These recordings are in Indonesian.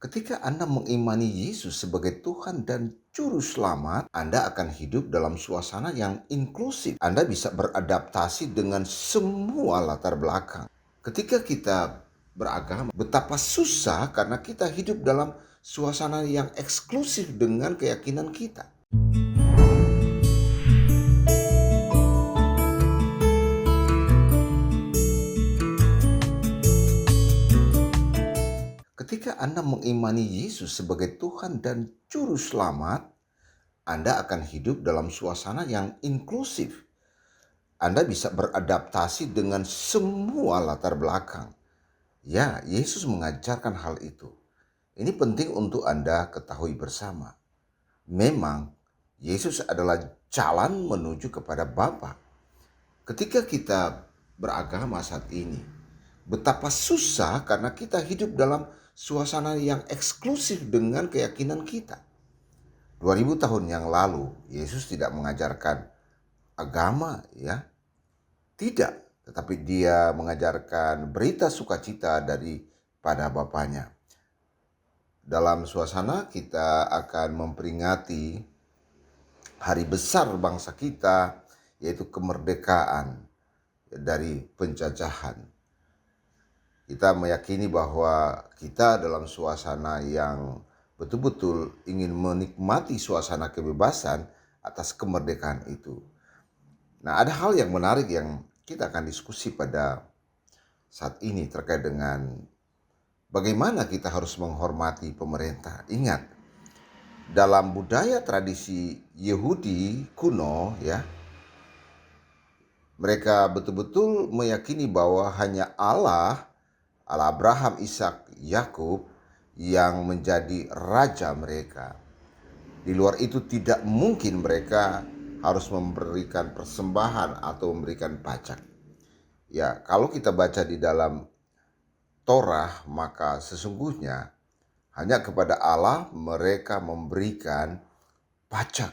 Ketika Anda mengimani Yesus sebagai Tuhan dan Juru Selamat, Anda akan hidup dalam suasana yang inklusif. Anda bisa beradaptasi dengan semua latar belakang. Ketika kita beragama, betapa susah karena kita hidup dalam suasana yang eksklusif dengan keyakinan kita. Ketika Anda mengimani Yesus sebagai Tuhan dan Juru Selamat, Anda akan hidup dalam suasana yang inklusif. Anda bisa beradaptasi dengan semua latar belakang. Ya, Yesus mengajarkan hal itu. Ini penting untuk Anda ketahui bersama. Memang, Yesus adalah jalan menuju kepada Bapa. Ketika kita beragama saat ini, betapa susah karena kita hidup dalam suasana yang eksklusif dengan keyakinan kita. 2000 tahun yang lalu, Yesus tidak mengajarkan agama, ya. Tidak, tetapi dia mengajarkan berita sukacita daripada Bapanya. Dalam suasana kita akan memperingati hari besar bangsa kita, yaitu kemerdekaan dari penjajahan. Kita meyakini bahwa kita dalam suasana yang betul-betul ingin menikmati suasana kebebasan atas kemerdekaan itu. Nah, ada hal yang menarik yang kita akan diskusi pada saat ini terkait dengan bagaimana kita harus menghormati pemerintah. Ingat, dalam budaya tradisi Yahudi kuno, ya, mereka betul-betul meyakini bahwa hanya Allah Abraham, Ishak, Yakub yang menjadi raja mereka. Di luar itu tidak mungkin mereka harus memberikan persembahan atau memberikan pajak. Ya, kalau kita baca di dalam Torah, maka sesungguhnya hanya kepada Allah mereka memberikan pajak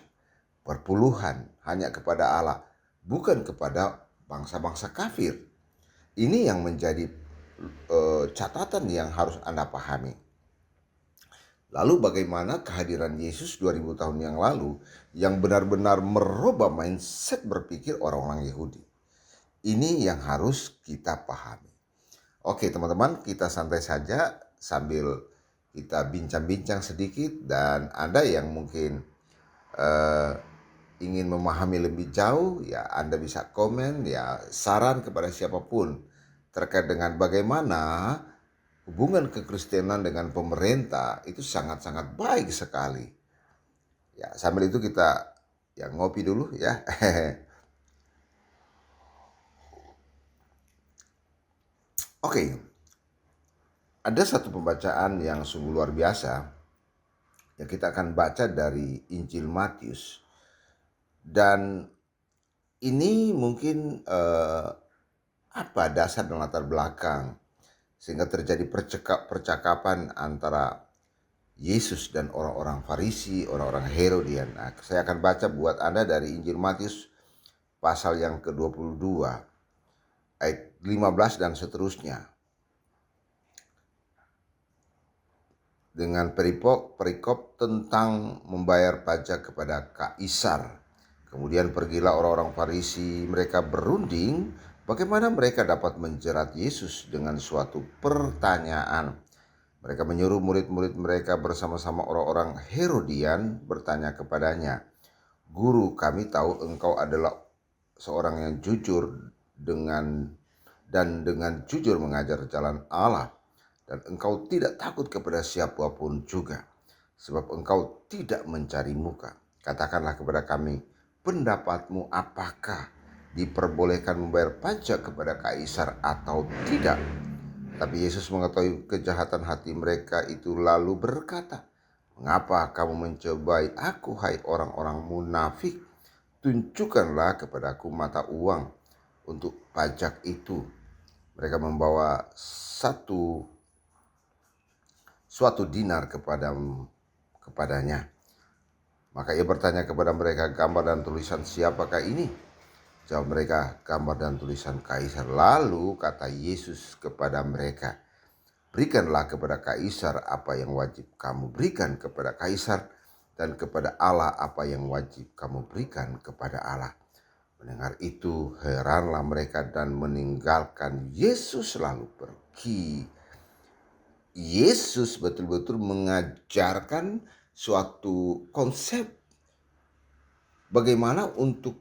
perpuluhan, hanya kepada Allah, bukan kepada bangsa-bangsa kafir. Ini yang menjadi catatan yang harus Anda pahami. Lalu bagaimana kehadiran Yesus 2000 tahun yang lalu yang benar-benar merubah mindset berpikir orang-orang Yahudi. Ini yang harus kita pahami. Oke teman-teman, kita santai saja sambil kita bincang-bincang sedikit, dan Anda yang mungkin ingin memahami lebih jauh, ya Anda bisa komen, ya saran kepada siapapun terkait dengan bagaimana hubungan kekristenan dengan pemerintah itu sangat-sangat baik sekali. Ya, sambil itu kita ngopi dulu ya. Oke. Ada satu pembacaan yang sungguh luar biasa. Ya, kita akan baca dari Injil Matius. Dan ini mungkin dasar dan latar belakang sehingga terjadi percakapan antara Yesus dan orang-orang Farisi, orang-orang Herodian. Nah, saya akan baca buat Anda dari Injil Matius pasal yang ke-22 ayat 15 dan seterusnya. Dengan perikop tentang membayar pajak kepada Kaisar. Kemudian pergilah orang-orang Farisi, mereka berunding bagaimana mereka dapat menjerat Yesus dengan suatu pertanyaan. Mereka menyuruh murid-murid mereka bersama-sama orang-orang Herodian bertanya kepadanya, "Guru, kami tahu engkau adalah seorang yang jujur dengan jujur mengajar jalan Allah, dan engkau tidak takut kepada siapapun juga, sebab engkau tidak mencari muka. Katakanlah kepada kami, pendapatmu apakah diperbolehkan membayar pajak kepada Kaisar atau tidak?" Tapi Yesus mengetahui kejahatan hati mereka itu lalu berkata, "Mengapa kamu mencobai aku, hai orang-orang munafik? Tunjukkanlah kepadaku mata uang untuk pajak itu." Mereka membawa suatu dinar kepadanya. Maka ia bertanya kepada mereka, "Gambar dan tulisan siapakah ini?" Jawab mereka, "Gambar dan tulisan Kaisar." Lalu kata Yesus kepada mereka, Berikanlah kepada kaisar apa yang wajib kamu berikan kepada kaisar, dan kepada Allah apa yang wajib kamu berikan kepada Allah. Mendengar itu, heranlah mereka dan meninggalkan Yesus lalu pergi. Yesus betul-betul mengajarkan suatu konsep bagaimana untuk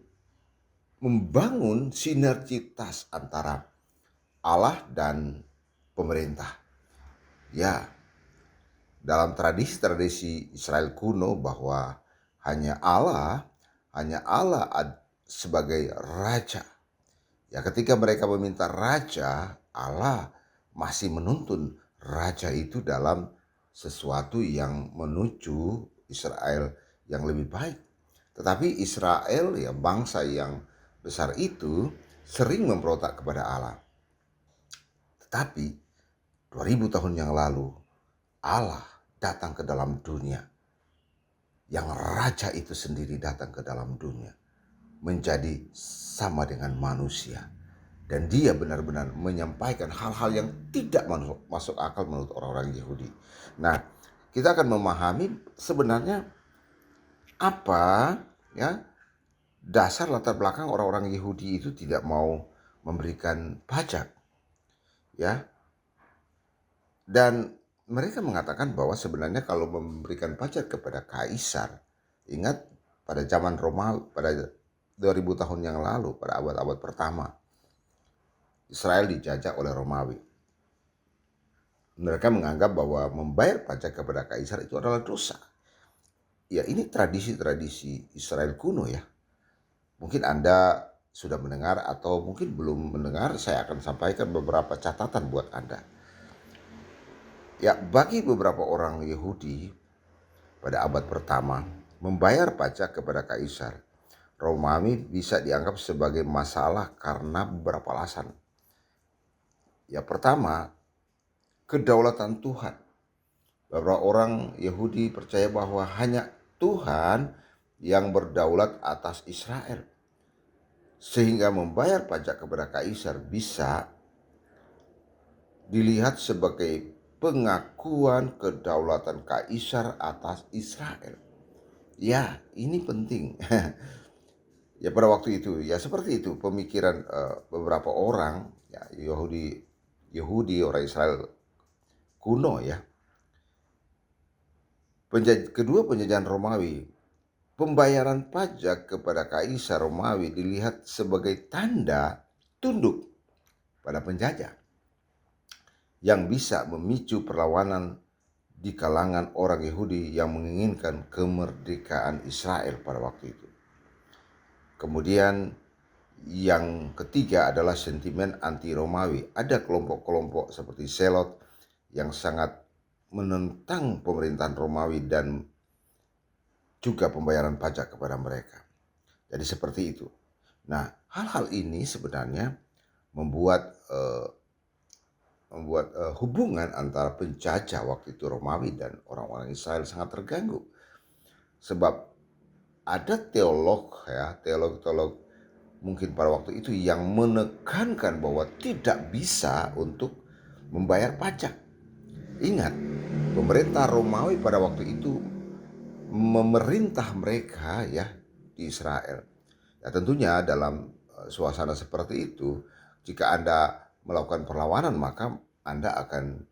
membangun sinergitas antara Allah dan pemerintah. Ya, dalam tradisi-tradisi Israel kuno bahwa hanya Allah sebagai raja. Ya, ketika mereka meminta raja, Allah masih menuntun raja itu dalam sesuatu yang menuju Israel yang lebih baik. Tetapi Israel, ya bangsa yang besar itu, sering memberontak kepada Allah. Tetapi 2000 tahun yang lalu, Allah datang ke dalam dunia. Yang raja itu sendiri datang ke dalam dunia, menjadi sama dengan manusia. Dan dia benar-benar menyampaikan hal-hal yang tidak masuk akal menurut orang-orang Yahudi. Nah, kita akan memahami sebenarnya apa ya dasar latar belakang orang-orang Yahudi itu tidak mau memberikan pajak. Ya. Dan mereka mengatakan bahwa sebenarnya kalau memberikan pajak kepada kaisar, ingat pada zaman Romawi, pada 2000 tahun yang lalu, pada abad-abad pertama, Israel dijajah oleh Romawi. Mereka menganggap bahwa membayar pajak kepada kaisar itu adalah dosa. Ya, ini tradisi-tradisi Israel kuno ya. Mungkin Anda sudah mendengar atau mungkin belum mendengar, saya akan sampaikan beberapa catatan buat Anda. Ya, bagi beberapa orang Yahudi pada abad pertama, membayar pajak kepada kaisar Romawi bisa dianggap sebagai masalah karena beberapa alasan. Ya, pertama, kedaulatan Tuhan. Beberapa orang Yahudi percaya bahwa hanya Tuhan yang berdaulat atas Israel. Sehingga membayar pajak kepada kaisar bisa dilihat sebagai pengakuan kedaulatan kaisar atas Israel. Ya, ini penting. Ya, pada waktu itu ya seperti itu pemikiran beberapa orang ya Yahudi orang Israel kuno ya. Kedua, penjajahan Romawi. Pembayaran pajak kepada kaisar Romawi dilihat sebagai tanda tunduk pada penjajah yang bisa memicu perlawanan di kalangan orang Yahudi yang menginginkan kemerdekaan Israel pada waktu itu. Kemudian yang ketiga adalah sentimen anti-Romawi. Ada kelompok-kelompok seperti Selot yang sangat menentang pemerintahan Romawi dan juga pembayaran pajak kepada mereka. Jadi seperti itu. Nah, hal-hal ini sebenarnya membuat hubungan antara penjajah waktu itu Romawi dan orang-orang Israel sangat terganggu. Sebab ada teolog mungkin pada waktu itu yang menekankan bahwa tidak bisa untuk membayar pajak. Ingat, pemerintah Romawi pada waktu itu memerintah mereka ya di Israel. Ya, tentunya dalam suasana seperti itu, jika Anda melakukan perlawanan maka Anda akan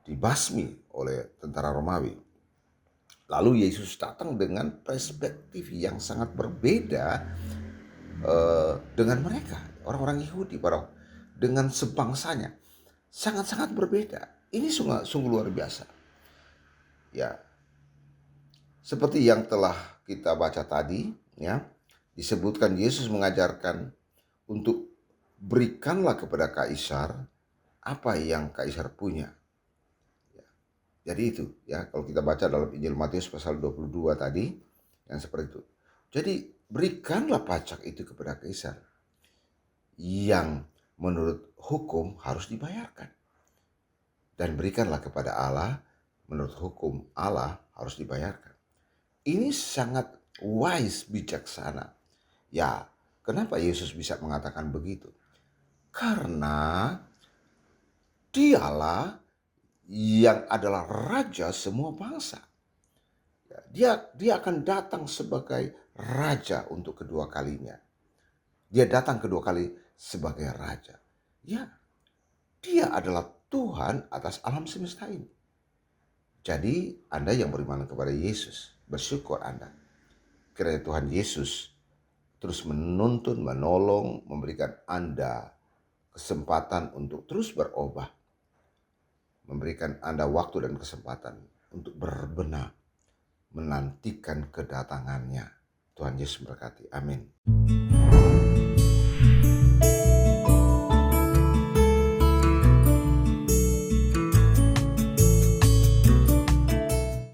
dibasmi oleh tentara Romawi. Lalu Yesus datang dengan perspektif yang sangat berbeda dengan mereka, orang-orang Yahudi dengan sebangsanya. Sangat-sangat berbeda. Ini sungguh luar biasa. Ya, seperti yang telah kita baca tadi, ya, disebutkan Yesus mengajarkan untuk berikanlah kepada kaisar apa yang kaisar punya. Ya, jadi itu, ya, kalau kita baca dalam Injil Matius pasal 22 tadi, yang seperti itu. Jadi berikanlah pajak itu kepada kaisar yang menurut hukum harus dibayarkan. Dan berikanlah kepada Allah, menurut hukum Allah harus dibayarkan. Ini sangat wise, bijaksana. Ya, kenapa Yesus bisa mengatakan begitu? Karena dialah yang adalah raja semua bangsa. Dia akan datang sebagai raja untuk kedua kalinya. Dia datang kedua kali sebagai raja. Ya, dia adalah Tuhan atas alam semesta ini. Jadi Anda yang beriman kepada Yesus, bersyukur Anda. Kiranya Tuhan Yesus terus menuntun, menolong, memberikan Anda kesempatan untuk terus berubah. Memberikan Anda waktu dan kesempatan untuk berbenah, menantikan kedatangannya. Tuhan Yesus memberkati. Amin.